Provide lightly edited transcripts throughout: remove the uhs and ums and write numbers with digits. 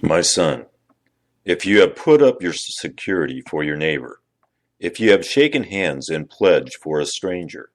My son, if you have put up your security for your neighbor, if you have shaken hands in pledge for a stranger,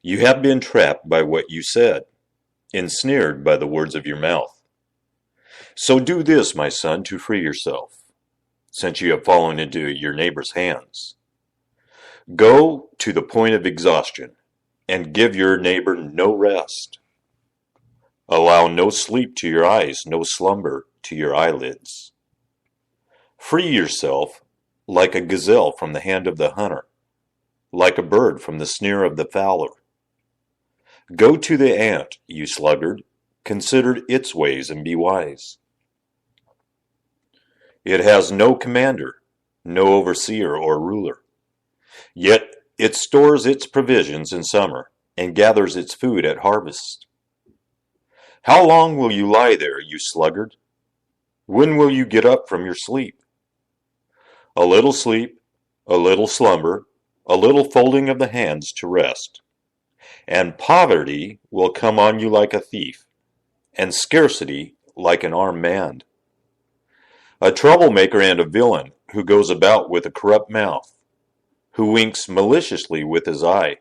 you have been trapped by what you said, ensnared by the words of your mouth. So do this, my son, to free yourself, since you have fallen into your neighbor's hands. Go to the point of exhaustion and give your neighbor no rest. Allow no sleep to your eyes, no slumber to your eyelids. Free yourself like a gazelle from the hand of the hunter, like a bird from the snare of the fowler. Go to the ant, you sluggard, consider its ways and be wise. It has no commander, no overseer or ruler. Yet it stores its provisions in summer and gathers its food at harvest. How long will you lie there, you sluggard? When will you get up from your sleep? A little sleep, a little slumber, a little folding of the hands to rest, and poverty will come on you like a thief, and scarcity like an armed man. A troublemaker and a villain who goes about with a corrupt mouth, who winks maliciously with his eye,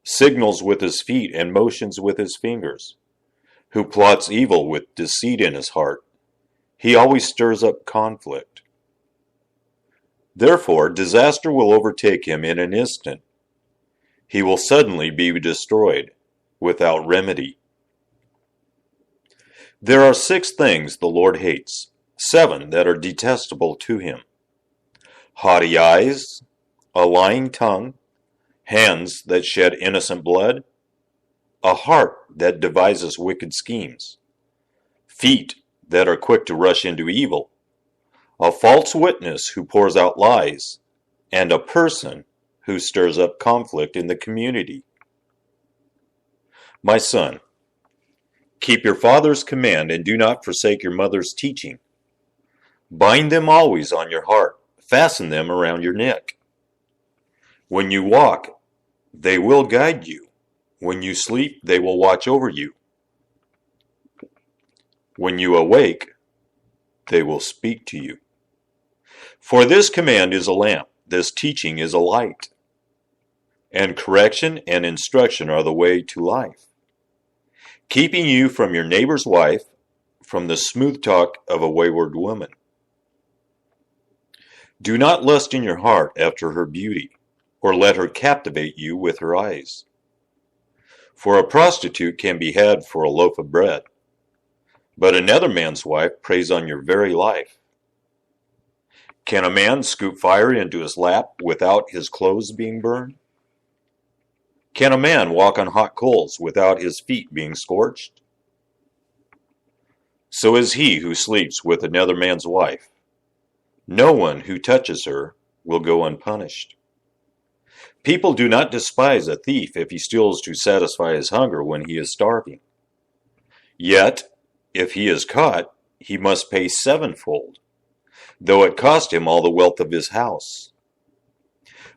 signals with his feet and motions with his fingers, who plots evil with deceit in his heart. He always stirs up conflict. Therefore, disaster will overtake him in an instant. He will suddenly be destroyed, without remedy. There are 6 things the Lord hates, 7 that are detestable to him: haughty eyes, a lying tongue, hands that shed innocent blood, a heart that devises wicked schemes, feet that are quick to rush into evil, a false witness who pours out lies, and a person who stirs up conflict in the community. My son, keep your father's command and do not forsake your mother's teaching. Bind them always on your heart, fasten them around your neck. When you walk, they will guide you. When you sleep, they will watch over you. When you awake, they will speak to you. For this command is a lamp, this teaching is a light, and correction and instruction are the way to life, keeping you from your neighbor's wife, from the smooth talk of a wayward woman. Do not lust in your heart after her beauty, or let her captivate you with her eyes. For a prostitute can be had for a loaf of bread, but another man's wife preys on your very life. Can a man scoop fire into his lap without his clothes being burned? Can a man walk on hot coals without his feet being scorched? So is he who sleeps with another man's wife. No one who touches her will go unpunished. People do not despise a thief if he steals to satisfy his hunger when he is starving. Yet, if he is caught, he must pay 7-fold, though it cost him all the wealth of his house.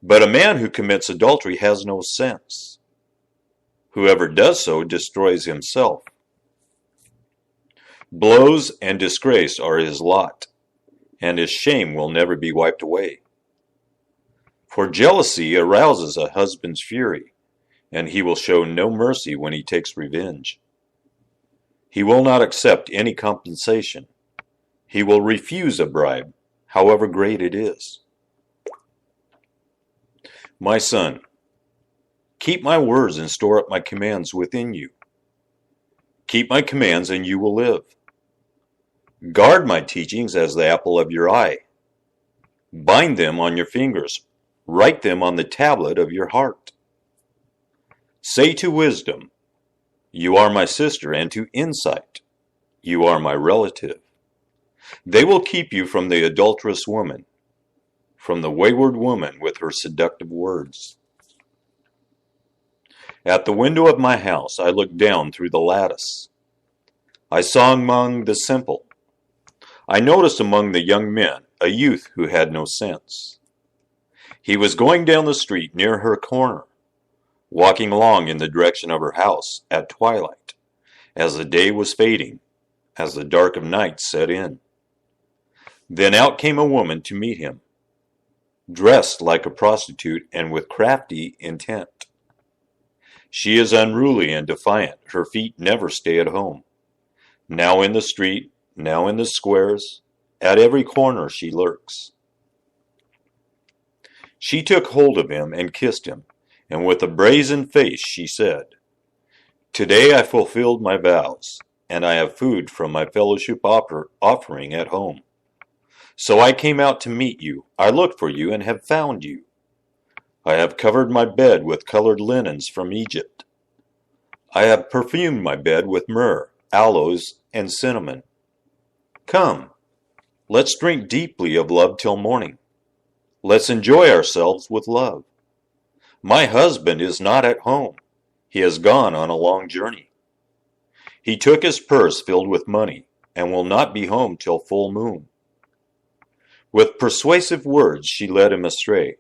But a man who commits adultery has no sense. Whoever does so destroys himself. Blows and disgrace are his lot, and his shame will never be wiped away. For jealousy arouses a husband's fury, and he will show no mercy when he takes revenge. He will not accept any compensation. He will refuse a bribe, however great it is. My son, keep my words and store up my commands within you. Keep my commands and you will live. Guard my teachings as the apple of your eye. Bind them on your fingers. Write them on the tablet of your heart. Say to wisdom, you are my sister, and to insight, you are my relative. They will keep you from the adulterous woman, from the wayward woman with her seductive words. At the window of my house I looked down through the lattice. I saw among the simple. I noticed among the young men a youth who had no sense. He was going down the street near her corner, walking along in the direction of her house at twilight, as the day was fading, as the dark of night set in. Then out came a woman to meet him, dressed like a prostitute and with crafty intent. She is unruly and defiant. Her feet never stay at home. Now in the street, now in the squares, at every corner she lurks. She took hold of him and kissed him, and with a brazen face she said, "Today I fulfilled my vows, and I have food from my fellowship offering at home. So I came out to meet you. I looked for you and have found you. I have covered my bed with colored linens from Egypt. I have perfumed my bed with myrrh, aloes, and cinnamon. Come, let's drink deeply of love till morning. Let's enjoy ourselves with love. My husband is not at home. He has gone on a long journey. He took his purse filled with money and will not be home till full moon." With persuasive words she led him astray.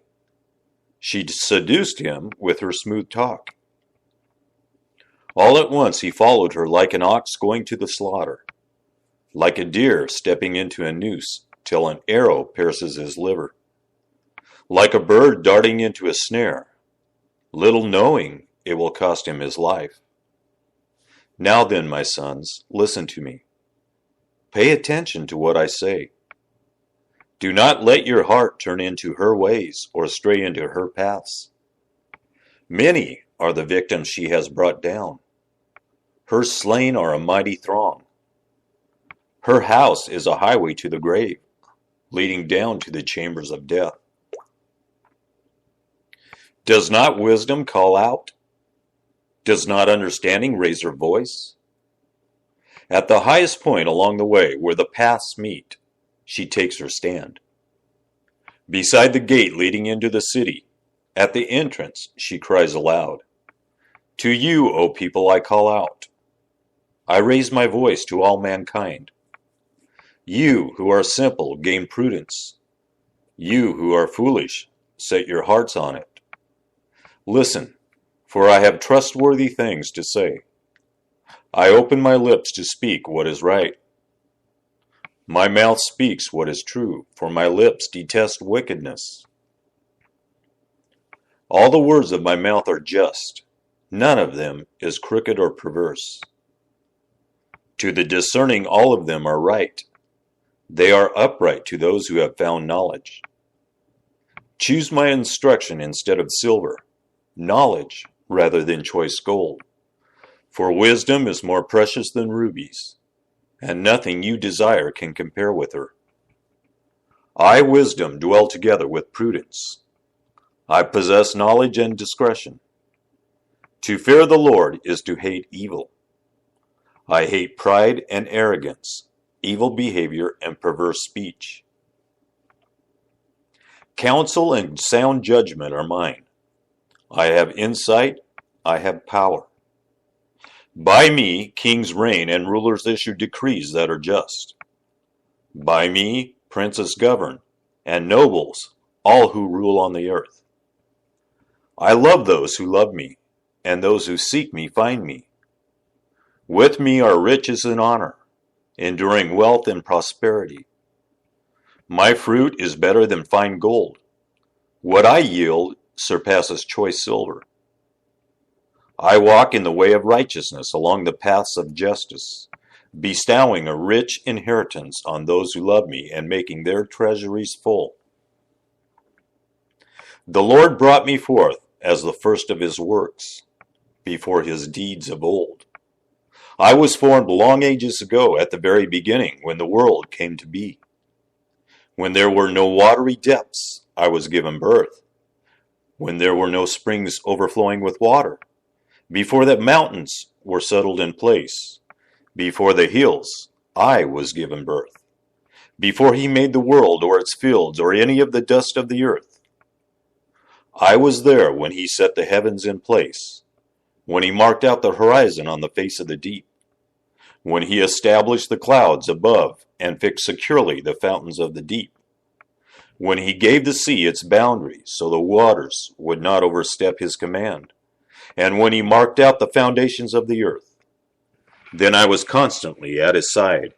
She seduced him with her smooth talk. All at once he followed her like an ox going to the slaughter, like a deer stepping into a noose till an arrow pierces his liver, like a bird darting into a snare, little knowing it will cost him his life. Now then, my sons, listen to me. Pay attention to what I say. Do not let your heart turn into her ways or stray into her paths. Many are the victims she has brought down. Her slain are a mighty throng. Her house is a highway to the grave, leading down to the chambers of death. Does not wisdom call out? Does not understanding raise her voice? At the highest point along the way where the paths meet, she takes her stand. Beside the gate leading into the city, at the entrance, she cries aloud, "To you, O people, I call out. I raise my voice to all mankind. You who are simple, gain prudence. You who are foolish, set your hearts on it. Listen, for I have trustworthy things to say. I open my lips to speak what is right. My mouth speaks what is true, for my lips detest wickedness. All the words of my mouth are just. None of them is crooked or perverse. To the discerning all of them are right. They are upright to those who have found knowledge. Choose my instruction instead of silver, knowledge rather than choice gold. For wisdom is more precious than rubies, and nothing you desire can compare with her. I, wisdom, dwell together with prudence. I possess knowledge and discretion. To fear the Lord is to hate evil. I hate pride and arrogance, evil behavior and perverse speech. Counsel and sound judgment are mine. I have insight, I have power. By me, kings reign and rulers issue decrees that are just. By me, princes govern, and nobles, all who rule on the earth. I love those who love me, and those who seek me find me. With me are riches and honor, enduring wealth and prosperity. My fruit is better than fine gold. What I yield surpasses choice silver. I walk in the way of righteousness along the paths of justice, bestowing a rich inheritance on those who love me and making their treasuries full. The Lord brought me forth as the first of his works, before his deeds of old. I was formed long ages ago at the very beginning when the world came to be. When there were no watery depths, I was given birth. When there were no springs overflowing with water. Before the mountains were settled in place, before the hills, I was given birth. Before he made the world or its fields or any of the dust of the earth. I was there when he set the heavens in place, when he marked out the horizon on the face of the deep, when he established the clouds above and fixed securely the fountains of the deep, when he gave the sea its boundaries so the waters would not overstep his command, and when he marked out the foundations of the earth. Then I was constantly at his side,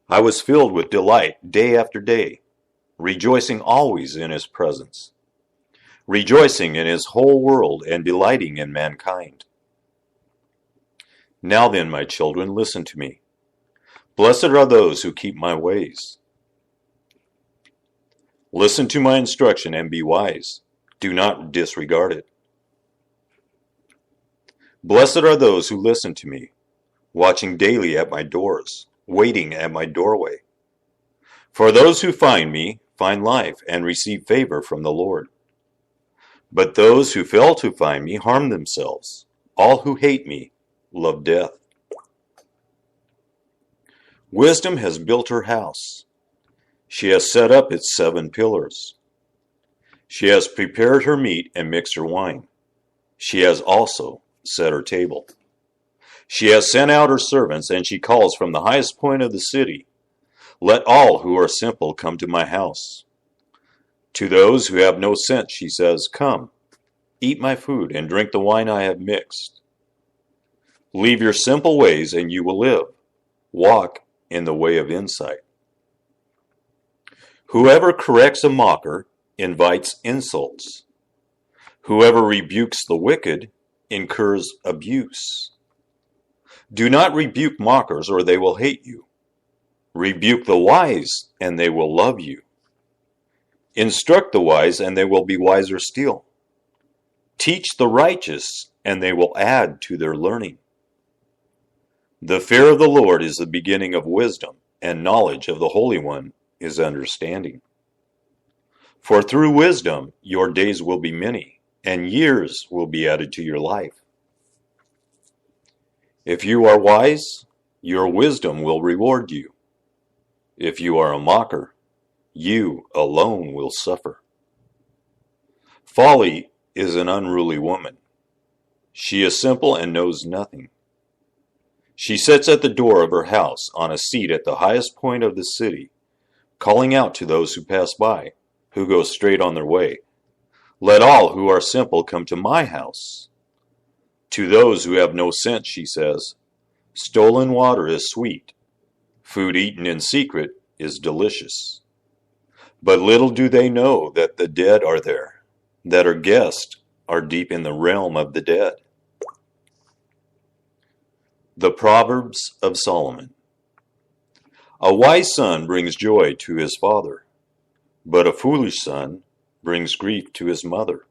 I was filled with delight day after day, rejoicing always in his presence, rejoicing in his whole world and delighting in mankind. Now then, my children, listen to me. Blessed are those who keep my ways. Listen to my instruction and be wise. Do not disregard it. Blessed are those who listen to me, watching daily at my doors, waiting at my doorway. For those who find me find life and receive favor from the Lord. But those who fail to find me harm themselves. All who hate me love death. Wisdom has built her house. She has set up its 7 pillars. She has prepared her meat and mixed her wine. She has also set her table. She has sent out her servants, and she calls from the highest point of the city, "Let all who are simple come to my house." To those who have no sense, she says, "Come, eat my food and drink the wine I have mixed." Leave your simple ways and you will live. Walk in the way of insight. Whoever corrects a mocker invites insults. Whoever rebukes the wicked incurs abuse. Do not rebuke mockers, or they will hate you. Rebuke the wise, and they will love you. Instruct the wise, and they will be wiser still. Teach the righteous, and they will add to their learning. The fear of the Lord is the beginning of wisdom, and knowledge of the Holy One is understanding. For through wisdom your days will be many, and years will be added to your life. If you are wise, your wisdom will reward you. If you are a mocker, you alone will suffer. Folly is an unruly woman. She is simple and knows nothing. She sits at the door of her house on a seat at the highest point of the city, calling out to those who pass by, who go straight on their way, "Let all who are simple come to my house." To those who have no sense, she says, "Stolen water is sweet. Food eaten in secret is delicious." But little do they know that the dead are there, that her guests are deep in the realm of the dead. The Proverbs of Solomon. A wise son brings joy to his father, but a foolish son brings grief to his mother.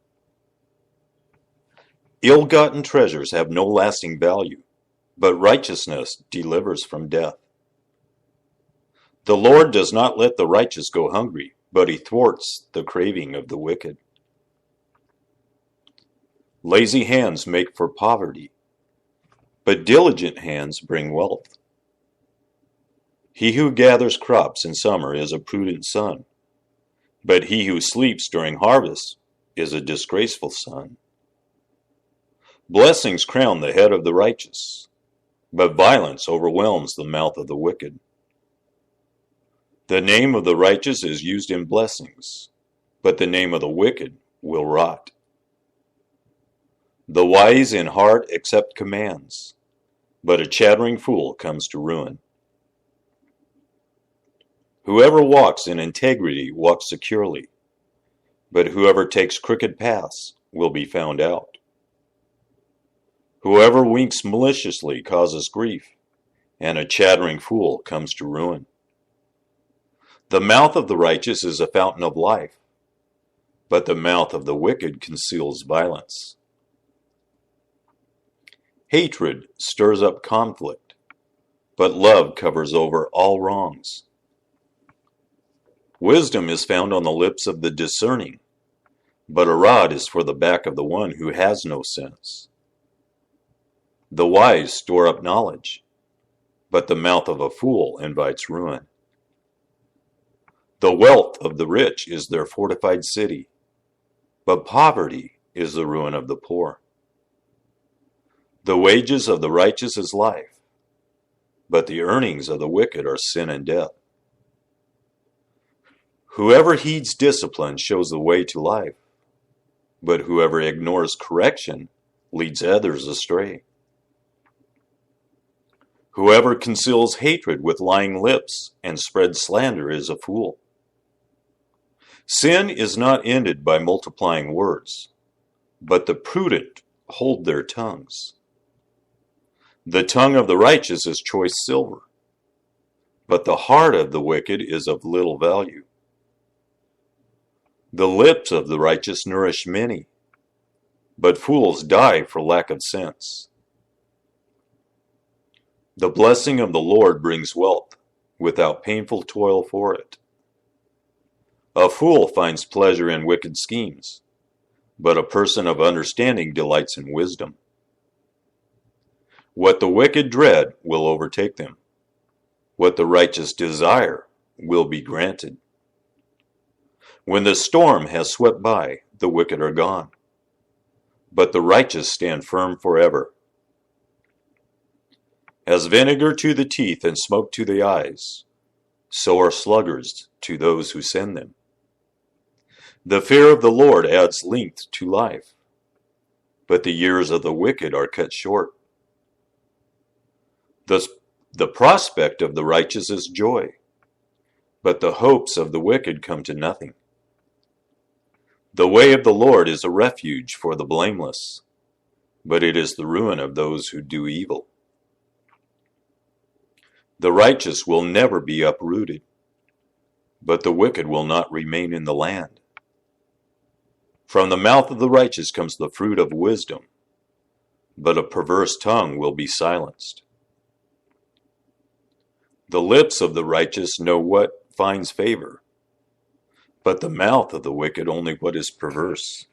Ill-gotten treasures have no lasting value, but righteousness delivers from death. The Lord does not let the righteous go hungry, but he thwarts the craving of the wicked. Lazy hands make for poverty, but diligent hands bring wealth. He who gathers crops in summer is a prudent son, but he who sleeps during harvest is a disgraceful son. Blessings crown the head of the righteous, but violence overwhelms the mouth of the wicked. The name of the righteous is used in blessings, but the name of the wicked will rot. The wise in heart accept commands, but a chattering fool comes to ruin. Whoever walks in integrity walks securely, but whoever takes crooked paths will be found out. Whoever winks maliciously causes grief, and a chattering fool comes to ruin. The mouth of the righteous is a fountain of life, but the mouth of the wicked conceals violence. Hatred stirs up conflict, but love covers over all wrongs. Wisdom is found on the lips of the discerning, but a rod is for the back of the one who has no sense. The wise store up knowledge, but the mouth of a fool invites ruin. The wealth of the rich is their fortified city, but poverty is the ruin of the poor. The wages of the righteous is life, but the earnings of the wicked are sin and death. Whoever heeds discipline shows the way to life, but whoever ignores correction leads others astray. Whoever conceals hatred with lying lips and spreads slander is a fool. Sin is not ended by multiplying words, but the prudent hold their tongues. The tongue of the righteous is choice silver, but the heart of the wicked is of little value. The lips of the righteous nourish many, but fools die for lack of sense. The blessing of the Lord brings wealth, without painful toil for it. A fool finds pleasure in wicked schemes, but a person of understanding delights in wisdom. What the wicked dread will overtake them. What the righteous desire will be granted. When the storm has swept by, the wicked are gone, but the righteous stand firm forever. As vinegar to the teeth and smoke to the eyes, so are sluggards to those who send them. The fear of the Lord adds length to life, but the years of the wicked are cut short. The prospect of the righteous is joy, but the hopes of the wicked come to nothing. The way of the Lord is a refuge for the blameless, but it is the ruin of those who do evil. The righteous will never be uprooted, but the wicked will not remain in the land. From the mouth of the righteous comes the fruit of wisdom, but a perverse tongue will be silenced. The lips of the righteous know what finds favor, but the mouth of the wicked only what is perverse.